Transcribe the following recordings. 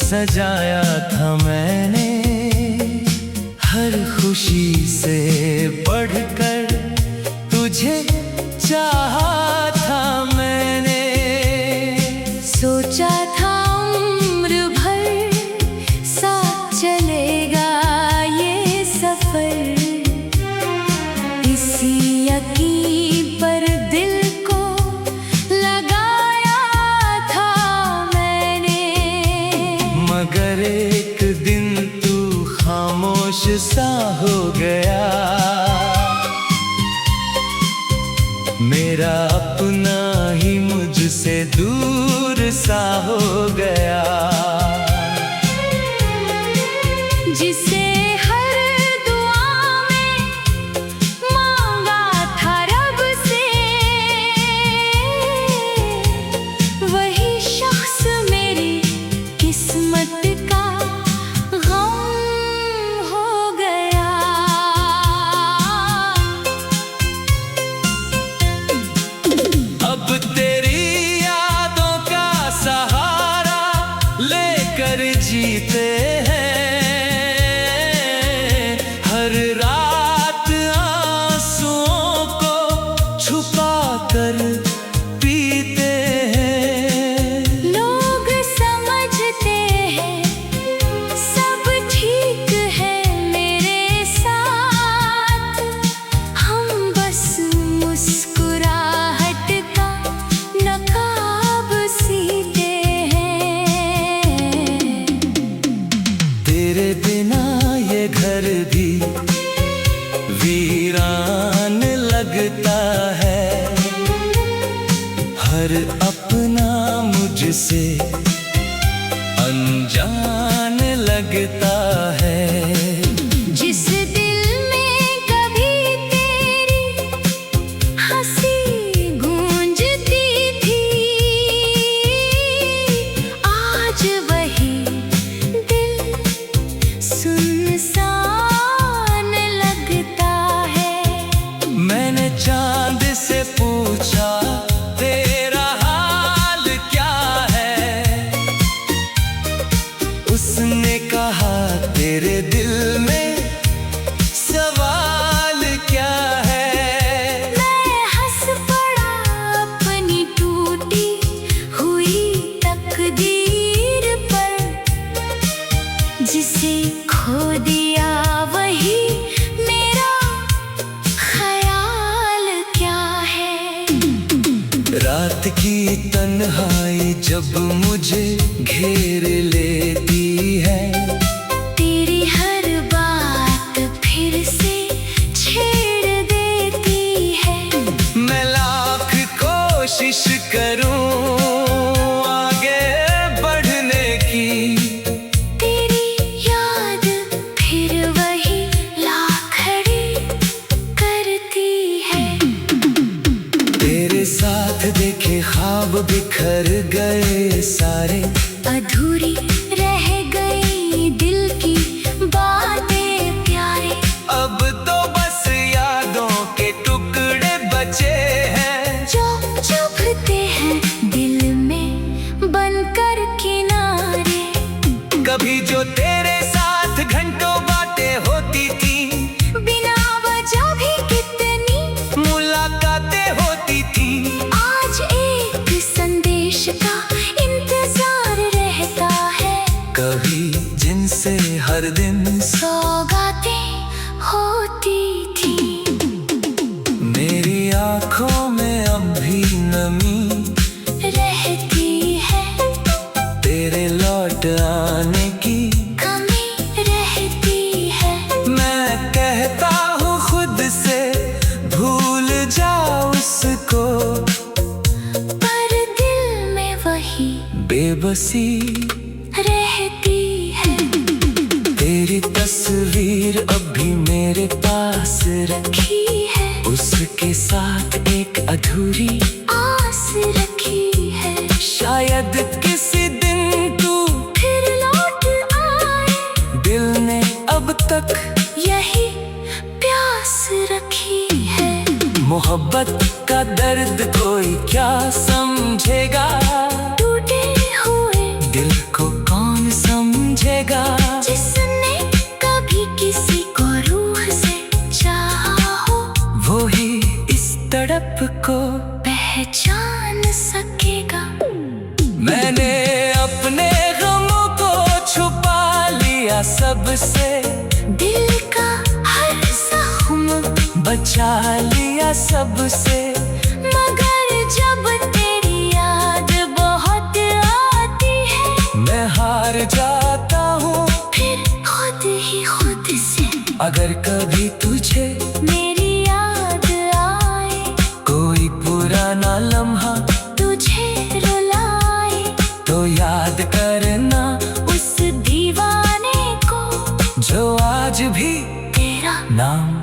सजाया था मैंने, हर खुशी से बढ़कर तुझे चाहा था मैंने। सोचा था उम्र भर साथ चलेगा ये सफर, इसी यकीन पर दिल को लगाया था मैंने। मगर एक दिन तू खामोश सा हो गया, मेरा अपना ही मुझसे दूर सा हो गया। जिसे हर दुआ में मांगा था रब से, वही शख्स मेरी किस्मत का गम हो गया। अब तेरी यादों का सहारा लेकर जीते हैं, हर रात आंसुओं को छुपा कर पीते हैं। लोग समझते हैं सब ठीक है मेरे साथ, हम बस मुस्कुराहट का नकाब सीते हैं। तेरे बिना ये घर भी वीरान लगता है, हर अपना मुझसे अनजान लगता है। जिस दिल में कभी तेरी हंसी गूंजती थी, आज वही दिल सुनसान लगता है। मैंने चांद से पूछा तेरा हाल क्या है, उसने कहा तेरे दिल में सवाल क्या है। मैं हंस पड़ा अपनी टूटी हुई तकदीर पर, जिसे खो दिया वही मेरा ख्याल क्या है। रात की तन्हाई जब मुझे घेर लेती है, तेरी हर बात फिर से छेड़ देती है। मैं लाख कोशिश करूं आगे बढ़ने की, तेरी याद फिर वही ला खड़ी करती है। तेरे साथ देखे ख्वाब बिखर गए सारे, अधूरी रह गई दिल की बातें प्यारे। अब तो बस यादों के टुकड़े बचे हैं, जो चुभते हैं दिल में बनकर किनारे। कभी जो तेरे साथ घंटों बातें होती थी, बिना वजह भी कितनी मुलाकातें होती थी। आज एक संदेश का इंतजार रहता है, कभी जिनसे हर दिन सौगातें होती थी। मेरी आंखों में अब भी नमी रहती है, तेरे लौट आने की कमी रहती है। मैं कहता हूँ खुद से भूल जा उसको, पर दिल में वही बेबसी रहती है। तेरी तस्वीर अभी मेरे पास रखी है उसके साथ एक अधूरी आस रखी है। शायद किसी दिन तू फिर लौट आए, दिल ने अब तक यही प्यास रखी है। मोहब्बत का दर्द कोई क्या समझेगा, टूटे हुए दिल को कौन समझेगा। बचेगा। जिसने कभी किसी को रूह से चाहा हो, वो ही इस तड़प को पहचान सकेगा। मैंने अपने गमों को छुपा लिया सबसे, दिल का हर जख्म बचा लिया सबसे। मगर जब तेरी याद बहुत आती है, मैं हार जाता हूँ फिर खुद ही खुद से। अगर कभी तुझे मेरी याद आए, कोई पुराना लम्हा तुझे रुलाए, तो याद करना उस दीवाने को जो आज भी तेरा नाम।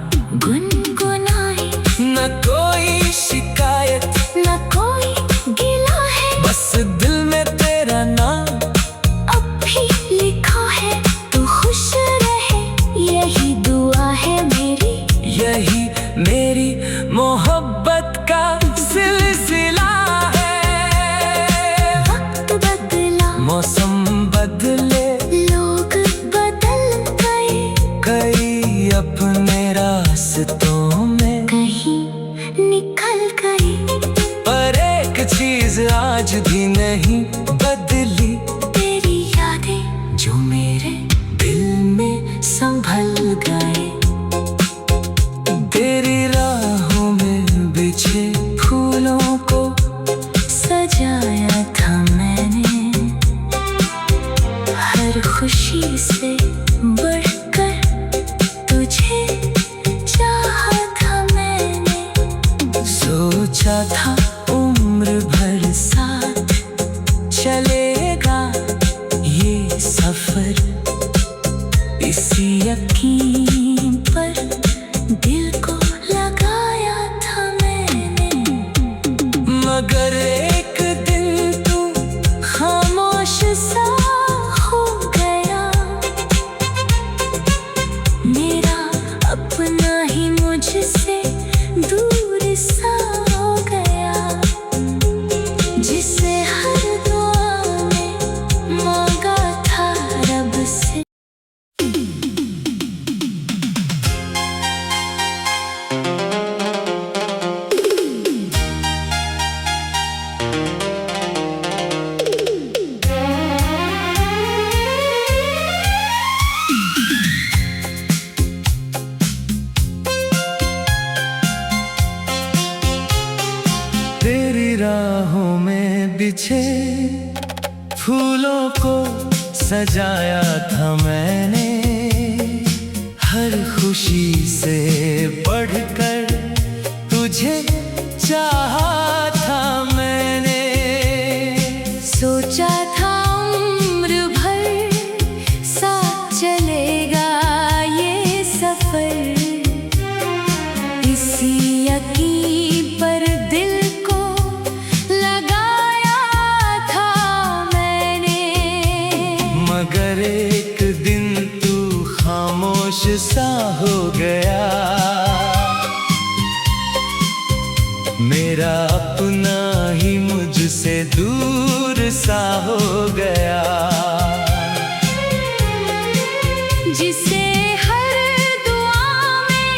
गुनगुनाए। न कोई शिकायत, न कोई गिला है, बस दिल में तेरा नाम अब भी लिखा है। तू खुश रहे, यही दुआ है मेरी। यही मेरी मोहब्बत का सिलसिला है। वक्त बदला, मौसम बदले, लोग बदल गए, कई अपने रास्तों में कहीं निकल गए, पर एक चीज आज भी नहीं बदली। तेरी यादें जो मेरे दिल में संभल गए। तेरी राहों में बिछे फूलों को सजाया था मैंने, हर खुशी से बढ़कर तुझे चाहा था मैंने। सोचा था उम्र भर साथ चलेगा ये सफर, इसी यकीन पर दिल को लगाया था मैंने। मगर एक दिन तू खामोश सा हो गया, मेरा अपना ही मुझसे दूर सा हो गया। जिसे हर दुआ में मांगा था रब से। तेरी राहों में बिछे फूलों को सजाया था मैंने, हर खुशी से बढ़कर तुझे चाहा था मैंने। सोचा था उम्र भर साथ चलेगा ये सफर, इसी यकीन पर दिल को लगाया था मैंने। मगर एक दिन तू खामोश सा हो गया, मेरा अपना ही मुझसे दूर सा हो गया। जिसे हर दुआ में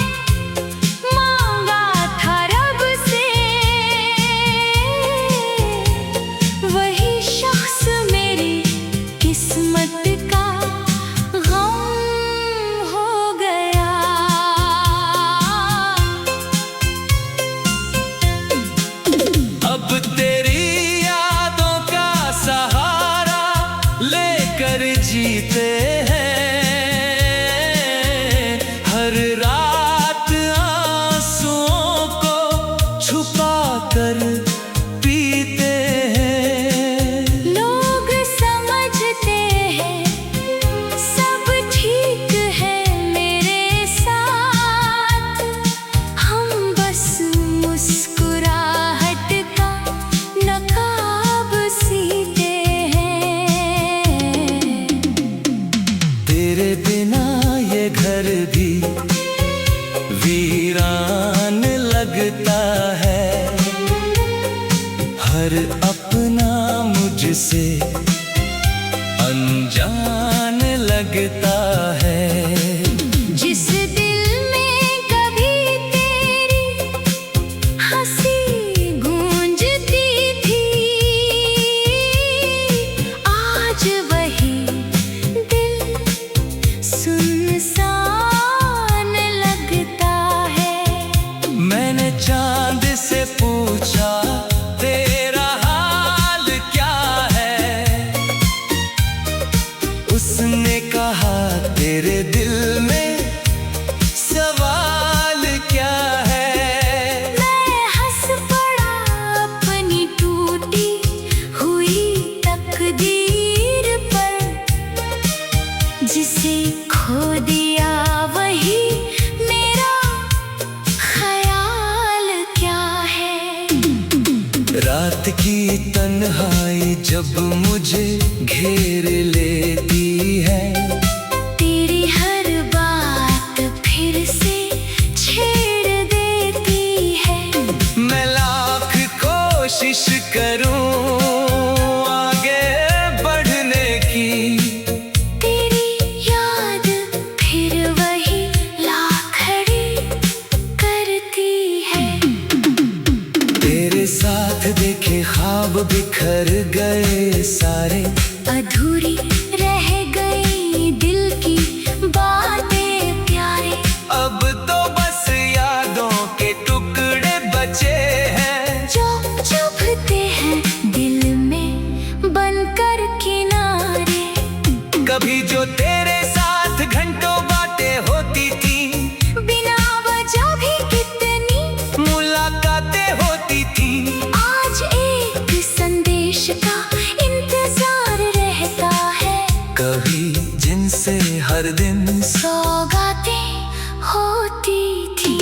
मांगा था रब से, वही शख्स मेरी किस्मत का गम हो गया। अब तेरी यादों का सहारा लेकर जीते हैं, हर रात आंसुओं को छुपा कर पीते हैं। लोग समझते हैं सब ठीक है मेरे साथ, हम बस मुस्कुराहट का नकाब सीते हैं। तेरे बिना ये घर भी वीरान लगता है, हर अपना मुझसे अनजान लगता है। जिस दिल में कभी तेरी हंसी गूंजती थी, आज वही दिल सुनसान लगता है। मैंने चांद से पूछा तेरा हाल क्या है, उसने कहा तेरे दिल में सवाल क्या है। मैं हंस पड़ा अपनी टूटी हुई तकदीर पर, जिसे खो दिया वही मेरा ख्याल क्या है। रात की तन्हाई जब मुझे घेर लेती है, तेरी हर बात फिर से छेड़ देती है। मैं लाख कोशिश करूं आगे बढ़ने की, तेरी याद फिर वही ला खड़ी करती है। तेरे साथ देखे ख्वाब बिखर गए सारे, अधूरी रह गई दिल की बातें प्यारे। अब तो बस यादों के टुकड़े बचे हैं, जो चुभते हैं दिल में बनकर किनारे। कभी जो तेरे साथ घंटों बातें होती थी, बिना वजह भी कितनी मुलाकातें होती थी। आज एक संदेश का इंतजार रहता है, कभी जिनसे हर दिन सौगातें होती थी।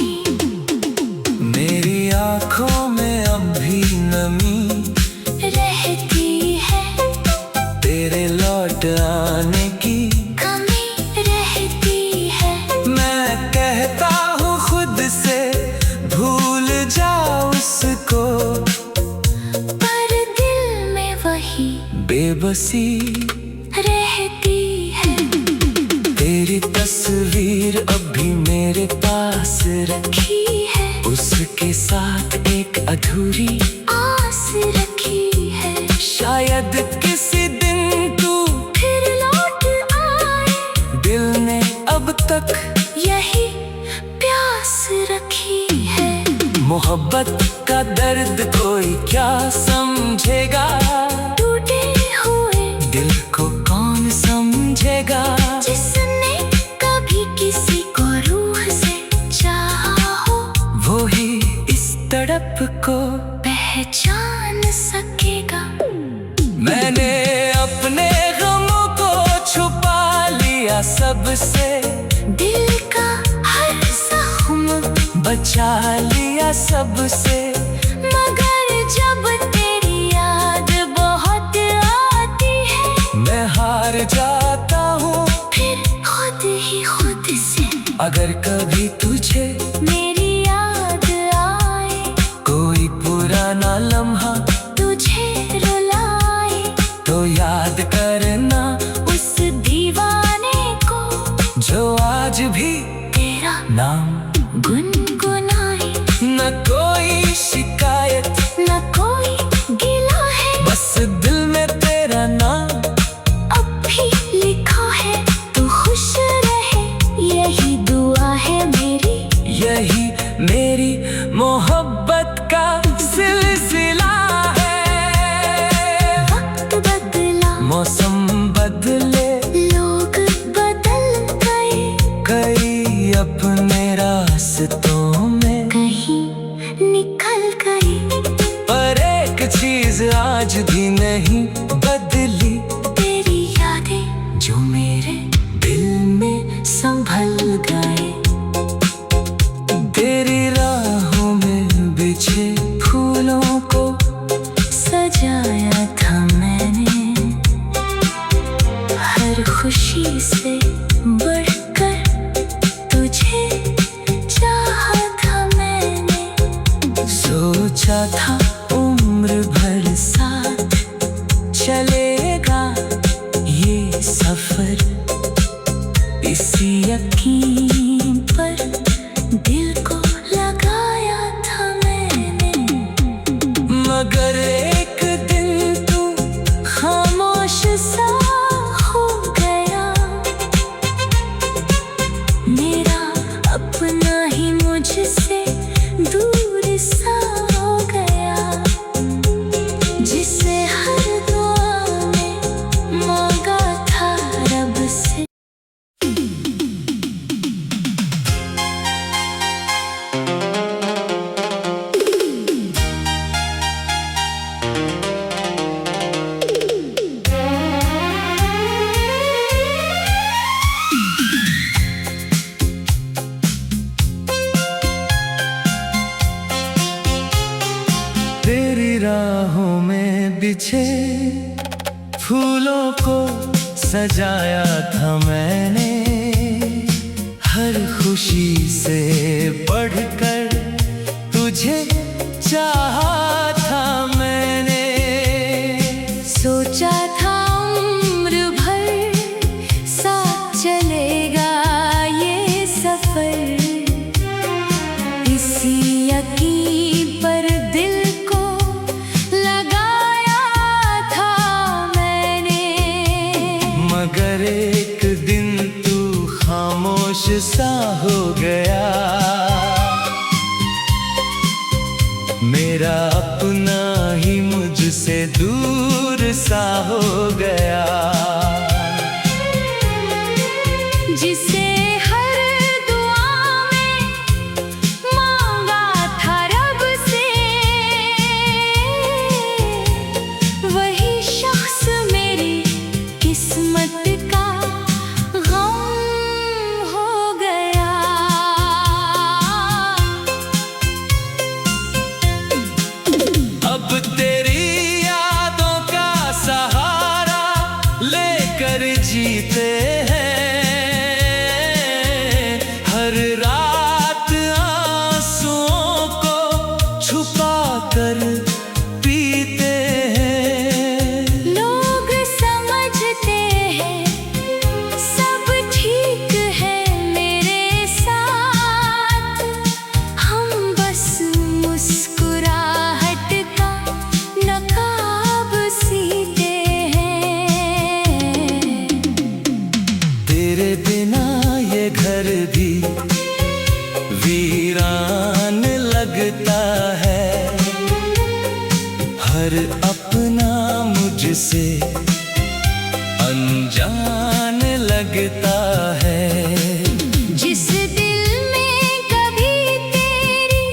मेरी आंखों में अब भी नमी रहती है, तेरे लौट आने की कमी रहती है। मैं कहता हूँ खुद से भूल जा उसको, पर दिल में वही बेबसी रहती है। तेरी तस्वीर अब भी मेरे पास रखी है, उसके साथ एक अधूरी आस रखी है। शायद किसी दिन तू फिर लौट आए, दिल ने अब तक यही प्यास रखी है। मोहब्बत का दर्द कोई क्या समझेगा, टूटे हुए दिल को कौन समझेगा। जिसने कभी किसी को रूह से चाहा हो, वो ही इस तड़प को पहचान सकेगा। मैंने अपने गमों को छुपा लिया सबसे, दिल का हर जख्म बचा लिया सबसे। मगर जब तेरी याद बहुत आती है, मैं हार जाता हूँ फिर खुद ही खुद से। अगर कभी तुझे मेरी याद आए, कोई पुराना लम्हा तुझे रुलाए, तो याद करना उस दीवाने को जो आज भी तेरा नाम। गुनगुनाए। न कोई शिकायत न कोई गिला है, बस दिल में तेरा नाम अब भी लिखा है। तू खुश रहे यही दुआ है मेरी, यही मेरी मोहब्बत का सिलसिला है। वक्त बदला, मौसम बदले, लोग बदल गए, कई अपने रास्तों में कहीं निकल गए। पर एक चीज आज भी नहीं बदली, तेरी यादें जो मेरे दिल में संभल गए। तेरी राहों में बिछे फूलों को सजाया था मैंने, हर खुशी से बढ़कर तुझे चाहा था मैंने। सोचा था उम्र भर साथ इसी यकीन पर दिल को लगाया था मैंने, मगर एक दिन तू खामोश सा हो गया। मेरा अपना ही मुझसे दूर सा हो गया, जिसे हर दुआ में मांगा था रब से। तेरी राहों में बिछे फूलों को सजाया था मैंने, हर खुशी से बढ़कर तुझे चाहा था मैंने। सोचा था उम्र भर साथ चलेगा ये सफर, इसी यकीन पर दिल को लगाया था मैंने, मगर एक दिन तू खामोश सा हो गया। मेरा अपना ही मुझसे दूर सा हो गया, जिसे हर दुआ में मांगा था रब से, वही शख्स मेरी किस्मत का गम हो गया। अब तेरी यादों का सहारा लेकर जीते हैं, हर रात आंसुओं को छुपा कर पीते हैं। लोग समझते हैं सब ठीक है मेरे साथ, हम बस मुस्कुराहट का नकाब सीते हैं। तेरे बिना ये घर भी वीरान लगता है, हर अपना मुझसे अनजान लगता है। जिस दिल में कभी तेरी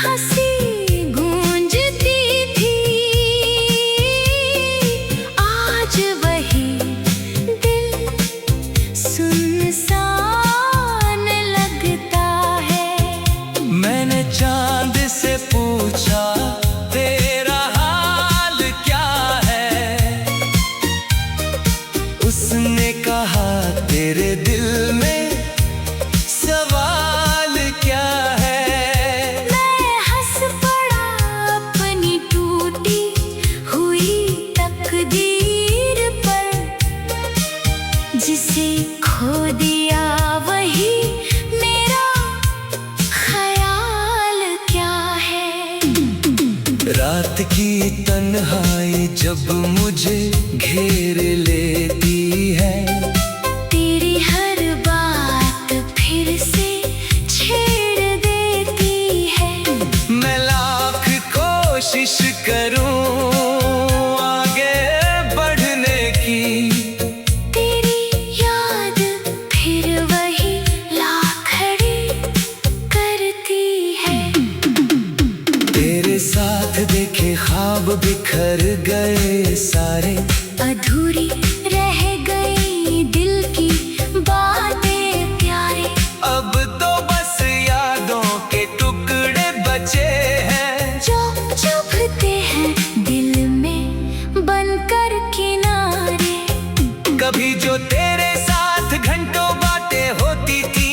हंसी गूंजती थी, आज वही दिल सुनसान लगता है। मैंने चांद से पूछा तेरा हाल क्या है, उसने कहा तेरे दिल में सवाल क्या है। मैं हंस पड़ा अपनी टूटी हुई तकदीर पर, जिसे खो दिया वही मेरा ख्याल क्या है। रात की तन्हाई जब मुझे घेर लेती है, तेरी हर बात फिर से छेड़ देती है। मैं लाख कोशिश करूं आगे बढ़ने की, तेरी याद फिर वही ला खड़ी करती है। तेरे साथ देखे ख्वाब बिखर गए सारे, अधूरी रह गई दिल की बातें प्यारे। अब तो बस यादों के टुकड़े बचे हैं, जो चुभते हैं दिल में बनकर किनारे। कभी जो तेरे साथ घंटों बातें होती थी,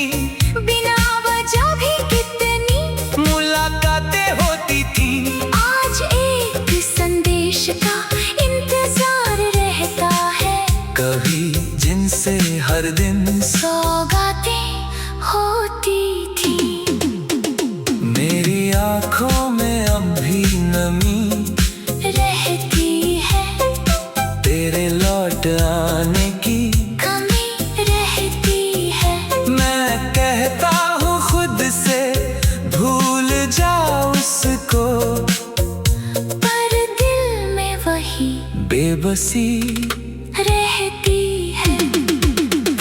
बिना वजह भी कितनी मुलाकातें होती थी। आज एक संदेश का इंतजार दिन सौगातें होती थी। मेरी आंखों में अब भी नमी रहती है, तेरे लौट आने की कमी रहती है। मैं कहता हूँ खुद से भूल जा उसको, पर दिल में वही बेबसी रहती है।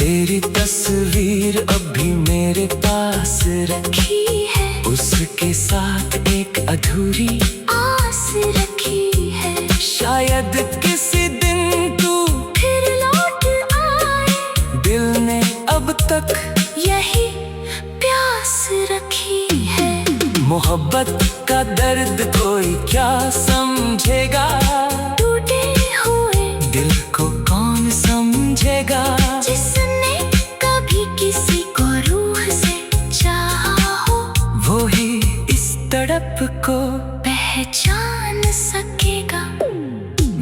तेरी तस्वीर अब भी मेरे पास रखी है, उसके साथ एक अधूरी आस रखी है। शायद किसी दिन तू फिर लौट आए, दिल ने अब तक यही प्यास रखी है। मोहब्बत का दर्द कोई क्या समझेगा, टूटे हुए दिल को कौन समझेगा। जिसने कभी किसी को रूह से चाहा हो, वो ही इस तड़प को पहचान सकेगा।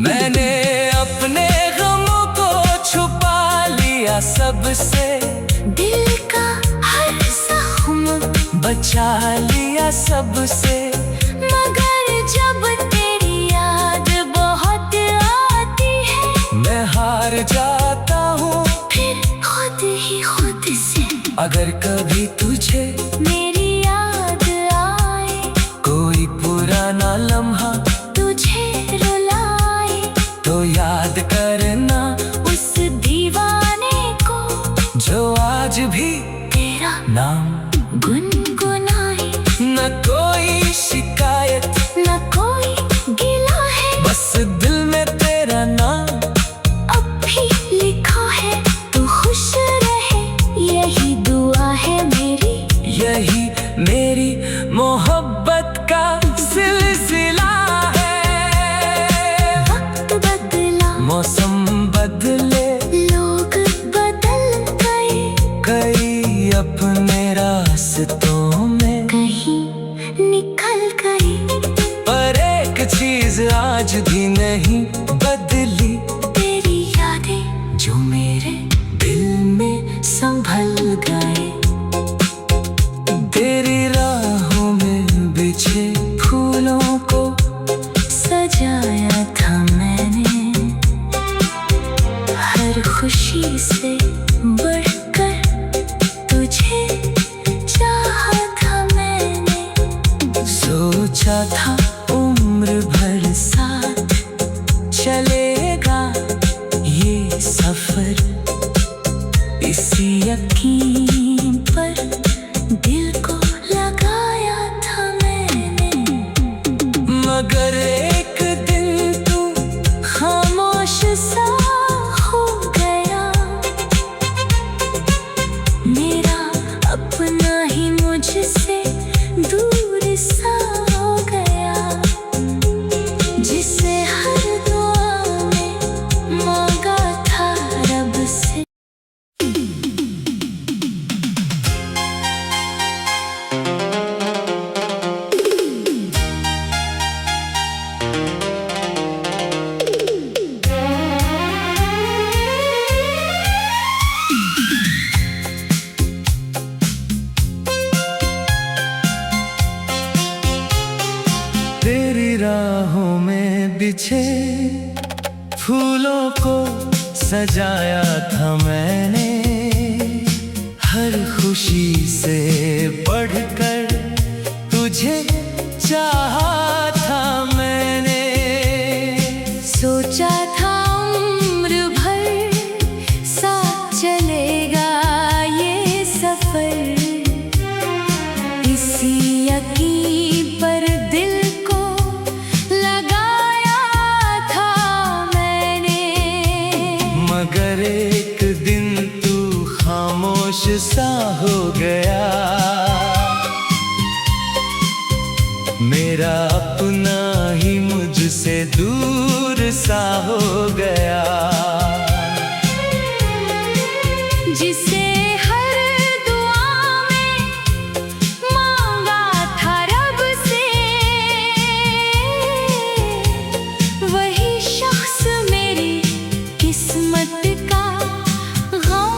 मैंने अपने गमों को छुपा लिया सबसे, दिल का हर जख्म बचा लिया सबसे। मगर जब तेरी याद बहुत आती है, मैं हार जाता हूँ फिर खुद ही खुद से। अगर कभी तुझे मेरी याद आए, कोई पुराना लम्हा तुझे रुलाए, तो याद करना उस दीवाने को जो आज भी तेरा नाम। गुनगुनाए। न कोई शिकायत, न कोई गिला है, बस दिल में तेरा नाम। अब भी लिखा है तू खुश रहे, यही दुआ है मेरी। यही मेरी मोहब्बत का सिलसिला है। वक्त बदला, मौसम बदले, लोग बदल गए, कई अपने रास्तों में, कहीं निकल गए। पर एक चीज आज भी नहीं बदली, तेरी यादें जो मेरे दिल में संभल गए। तेरी राहों में बिछे फूलों को सजाया था मैंने, हर खुशी से बढ़कर तुझे चाहा था मैंने। सोचा था उम्र भर साथ चलेगा ये सफर, इसी यकीन पर दिल को लगाया था मैंने। मगर एक दिन तू खामोश सा हो गया, मेरा अपना ही मुझसे दूर सा हो गया। जिसे हर दुआ में मांगा था रब से। तेरी राहों में बिछे फूलों को सजाया था मैंने, हर खुशी से बढ़कर तुझे चाहा था मैंने। सोचा था उम्र भर साथ चलेगा ये सफर, इसी यकीन पर दिल को लगाया था मैंने। मगर एक दिन तू खामोश सा हो गया, मेरा अपना ही मुझसे दूर सा हो गया। जिसे हर दुआ में मांगा था रब से, वही शख्स मेरी किस्मत का गम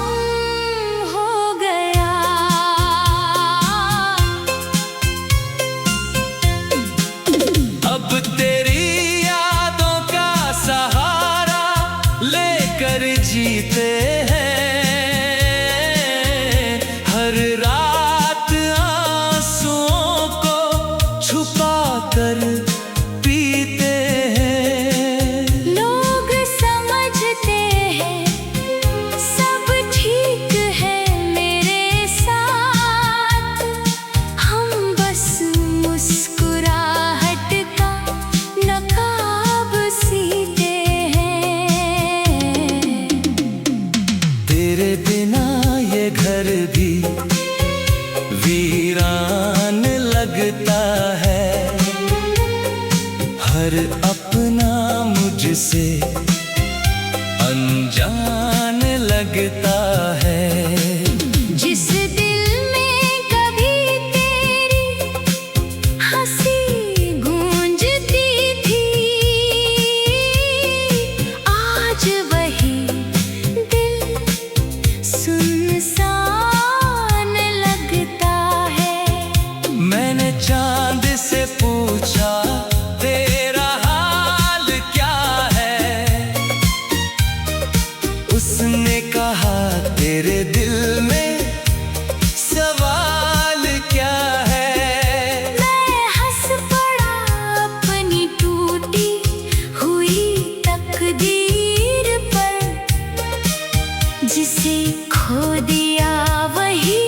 खो दिया वही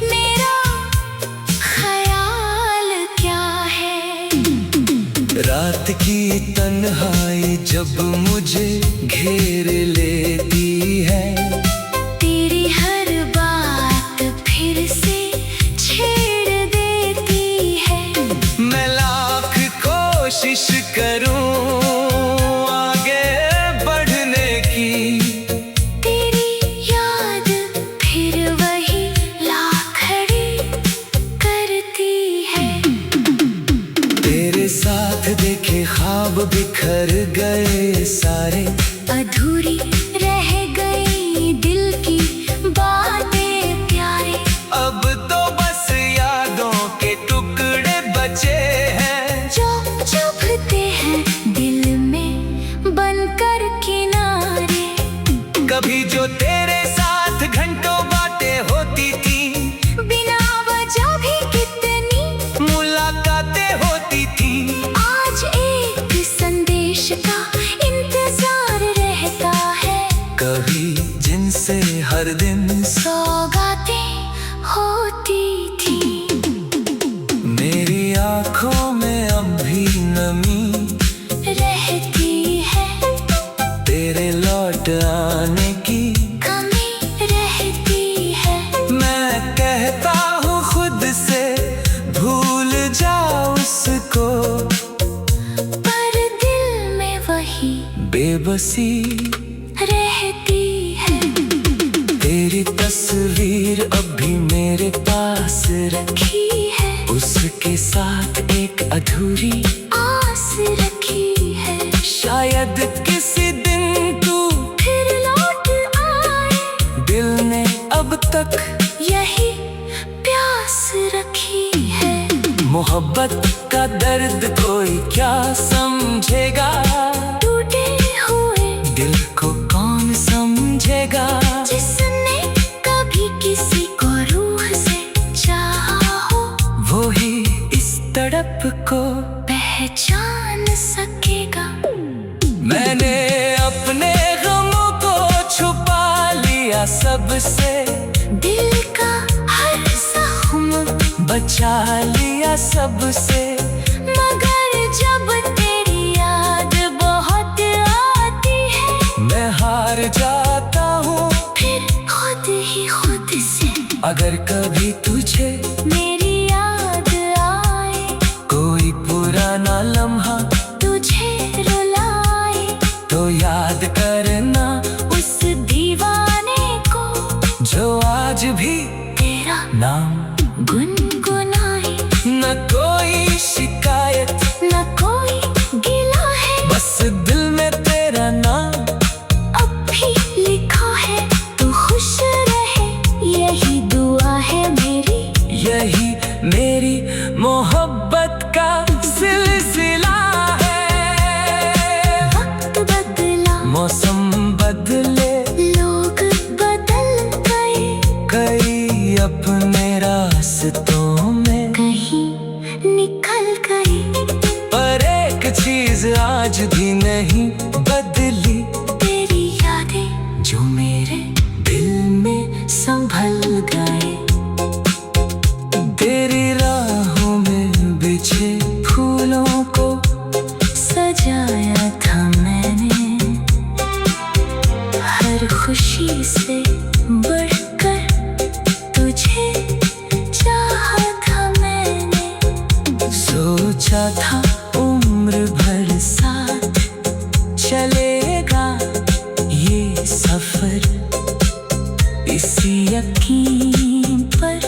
मेरा ख्याल क्या है। रात की तन्हाई जब मुझे घेर लेती है, तेरी हर बात फिर से छेड़ देती है। मैं लाख कोशिश करूं आगे बढ़ने की, तेरी याद फिर वही ला खड़ी करती है। तेरे साथ देखे ख्वाब बिखर गए सारे, अधूरी रह गई दिल की बातें प्यारे। अब तो बस यादों के टुकड़े बचे हैं, जो चुभते हैं दिल में बनकर किनारे। कभी जो तेरे साथ घंटों बातें होती थी, बिना वजह भी कितनी मुलाकातें होती थी। आज एक संदेश का इंतजार रहता है, कभी जिनसे हर दिन सौगातें होती थी। मेरी आंखों में अब भी नमी रहती है, तेरे लौट आने की कमी रहती है। मैं कहता हूँ खुद से भूल जा उसको, पर दिल में वही बेबसी रहती है। तेरी तस्वीर अब भी मेरे पास रखी है, उसके साथ एक अधूरी आस रखी है। शायद किसी दिन तू फिर लौट आए, दिल ने अब तक यही प्यास रखी है। मोहब्बत का दर्द कोई क्या समझेगा, टूटे हुए दिल को कौन समझेगा। जिसने कभी किसी को रूह से चाहा हो, वो ही इस तड़प को पहचान सकेगा। मैंने अपने गमों को छुपा लिया सबसे, दिल का हर जख्म बचा लिया सबसे। मगर जब तेरी याद बहुत आती है, मैं हार जाता हूँ फिर खुद ही खुद से। अगर कभी तुझे मेरी याद आए, कोई पुराना लम्हा तुझे रुलाए, तो याद करना उस दीवाने को जो आज भी तेरा नाम। गुनगुनाए। न कोई शिकायत न कोई गिला है, बस दिल में तेरा नाम अब भी लिखा है। तू खुश रहे यही दुआ है मेरी, यही मेरी मोहब्बत का सिलसिला है। वक्त बदला, मौसम बदले, लोग बदल गए, कई अपने रास्तों में कहीं निकल गए। पर एक चीज आज भी नहीं बदली, तेरी यादें जो मेरे दिल में संभल गए। तेरी राहों में बिछे फूलों को सजाया था मैंने, हर खुशी से बढ़कर तुझे चाहा था मैंने। सोचा था उम्र भर साथ चलेगा ये सफर, इसी यकीन पर